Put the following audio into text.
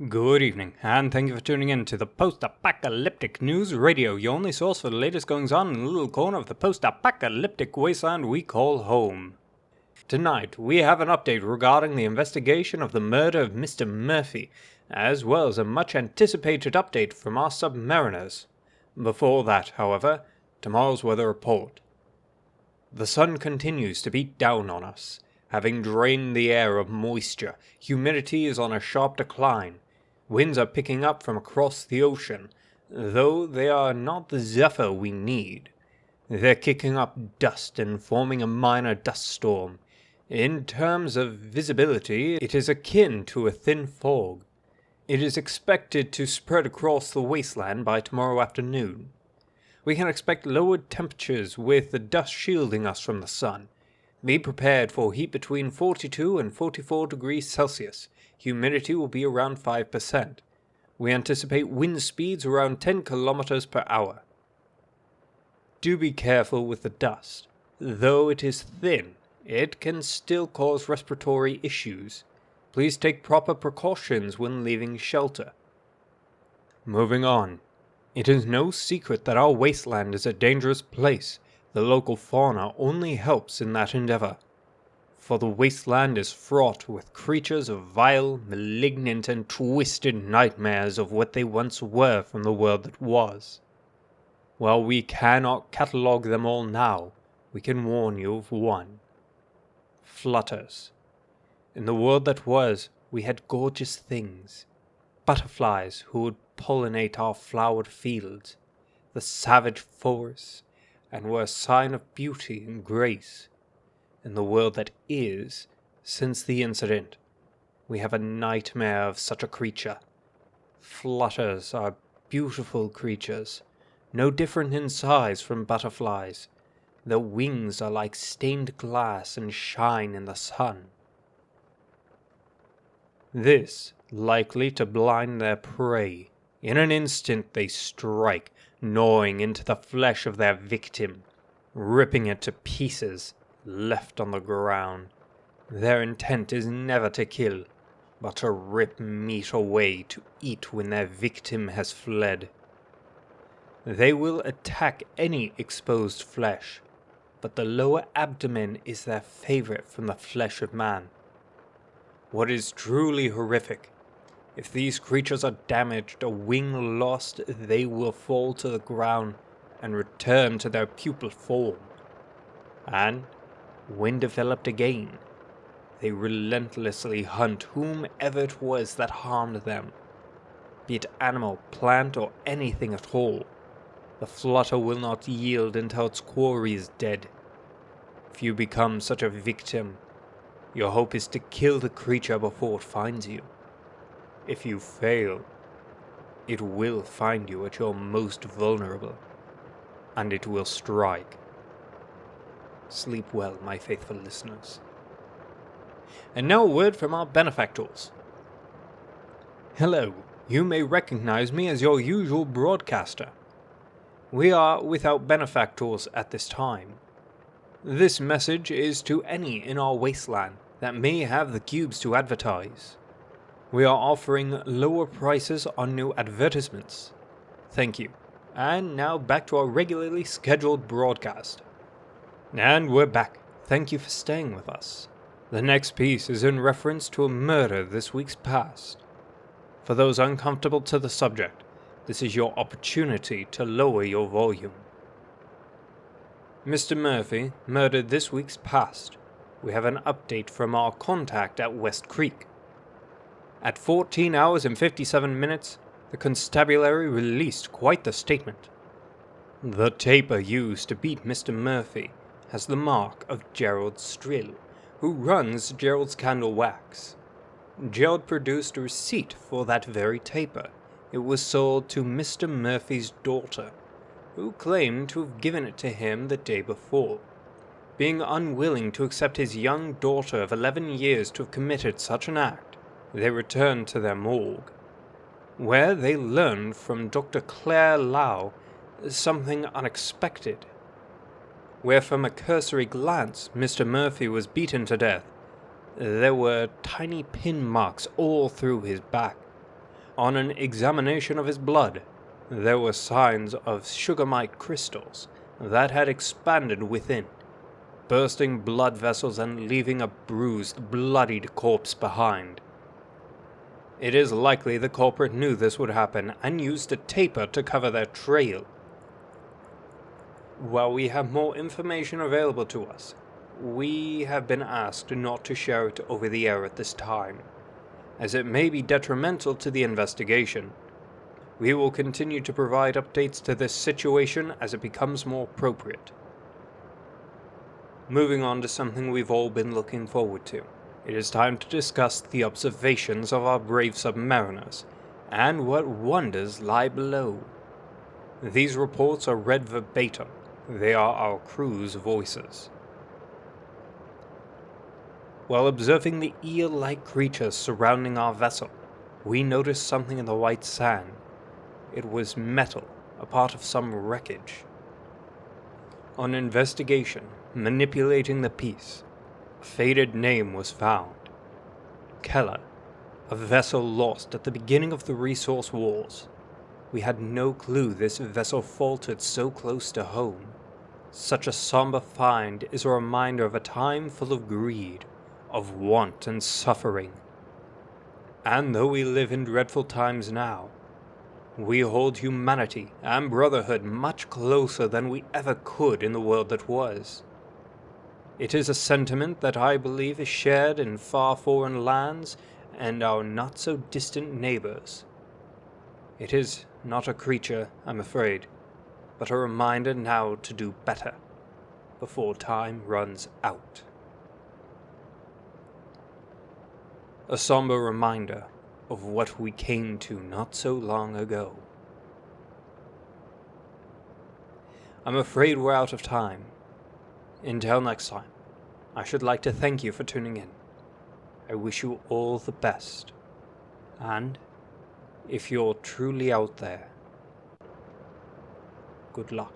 Good evening, and thank you for tuning in to the Post-Apocalyptic News Radio, your only source for the latest goings-on in the little corner of the post-apocalyptic wasteland we call home. Tonight, we have an update regarding the investigation of the murder of Mr. Murphy, as well as a much-anticipated update from our submariners. Before that, however, tomorrow's weather report. The sun continues to beat down on us. Having drained the air of moisture, humidity is on a sharp decline. Winds are picking up from across the ocean, though they are not the zephyr we need. They're kicking up dust and forming a minor dust storm. In terms of visibility, it is akin to a thin fog. It is expected to spread across the wasteland by tomorrow afternoon. We can expect lowered temperatures with the dust shielding us from the sun. Be prepared for heat between 42 and 44 degrees Celsius. Humidity will be around 5%. We anticipate wind speeds around 10 kilometers per hour. Do be careful with the dust. Though it is thin, it can still cause respiratory issues. Please take proper precautions when leaving shelter. Moving on. It is no secret that our wasteland is a dangerous place. The local fauna only helps in that endeavor. For the wasteland is fraught with creatures of vile, malignant, and twisted nightmares of what they once were from the world that was. While we cannot catalogue them all now, we can warn you of one. Flutters. In the world that was, we had gorgeous things. Butterflies who would pollinate our flowered fields, the savage forests, and were a sign of beauty and grace. In the world that is, since the incident, we have a nightmare of such a creature. Flutters are beautiful creatures, no different in size from butterflies. Their wings are like stained glass and shine in the sun. This likely to blind their prey. In an instant they strike, gnawing into the flesh of their victim, ripping it to pieces, left on the ground. Their intent is never to kill, but to rip meat away to eat when their victim has fled. They will attack any exposed flesh, but the lower abdomen is their favorite from the flesh of man. What is truly horrific, if these creatures are damaged, a wing lost, they will fall to the ground and return to their pupal form. And, when developed again, they relentlessly hunt whomever it was that harmed them. Be it animal, plant, or anything at all, the flutter will not yield until its quarry is dead. If you become such a victim, your hope is to kill the creature before it finds you. If you fail, it will find you at your most vulnerable, and it will strike. Sleep well, my faithful listeners. And now a word from our benefactors. Hello, you may recognize me as your usual broadcaster. We are without benefactors at this time. This message is to any in our wasteland that may have the cubes to advertise. We are offering lower prices on new advertisements. Thank you. And now back to our regularly scheduled broadcast. And we're back. Thank you for staying with us. The next piece is in reference to a murder this week's past. For those uncomfortable to the subject, this is your opportunity to lower your volume. Mr. Murphy murdered this week's past. We have an update from our contact at West Creek. At 14 hours and 57 minutes, the constabulary released quite the statement. The taper used to beat Mr. Murphy has the mark of Gerald Strill, who runs Gerald's Candle Wax. Gerald produced a receipt for that very taper. It was sold to Mr. Murphy's daughter, who claimed to have given it to him the day before. Being unwilling to accept his young daughter of 11 years to have committed such an act, they returned to their morgue, where they learned from Dr. Claire Lau something unexpected. Where from a cursory glance Mr. Murphy was beaten to death, there were tiny pin marks all through his back. On an examination of his blood, there were signs of sugarmite crystals that had expanded within, bursting blood vessels and leaving a bruised, bloodied corpse behind. It is likely the culprit knew this would happen and used a taper to cover their trail. While we have more information available to us, we have been asked not to share it over the air at this time, as it may be detrimental to the investigation. We will continue to provide updates to this situation as it becomes more appropriate. Moving on to something we've all been looking forward to. It is time to discuss the observations of our brave submariners, and what wonders lie below. These reports are read verbatim. They are our crew's voices. While observing the eel-like creatures surrounding our vessel, we noticed something in the white sand. It was metal, a part of some wreckage. On investigation, manipulating the piece, a faded name was found. Keller, a vessel lost at the beginning of the Resource Wars. We had no clue this vessel faltered so close to home. Such a somber find is a reminder of a time full of greed, of want and suffering. And though we live in dreadful times now, we hold humanity and brotherhood much closer than we ever could in the world that was. It is a sentiment that I believe is shared in far foreign lands and our not-so-distant neighbors. It is not a creature, I'm afraid, but a reminder now to do better, before time runs out. A somber reminder of what we came to not so long ago. I'm afraid we're out of time. Until next time, I should like to thank you for tuning in. I wish you all the best. And, if you're truly out there, good luck.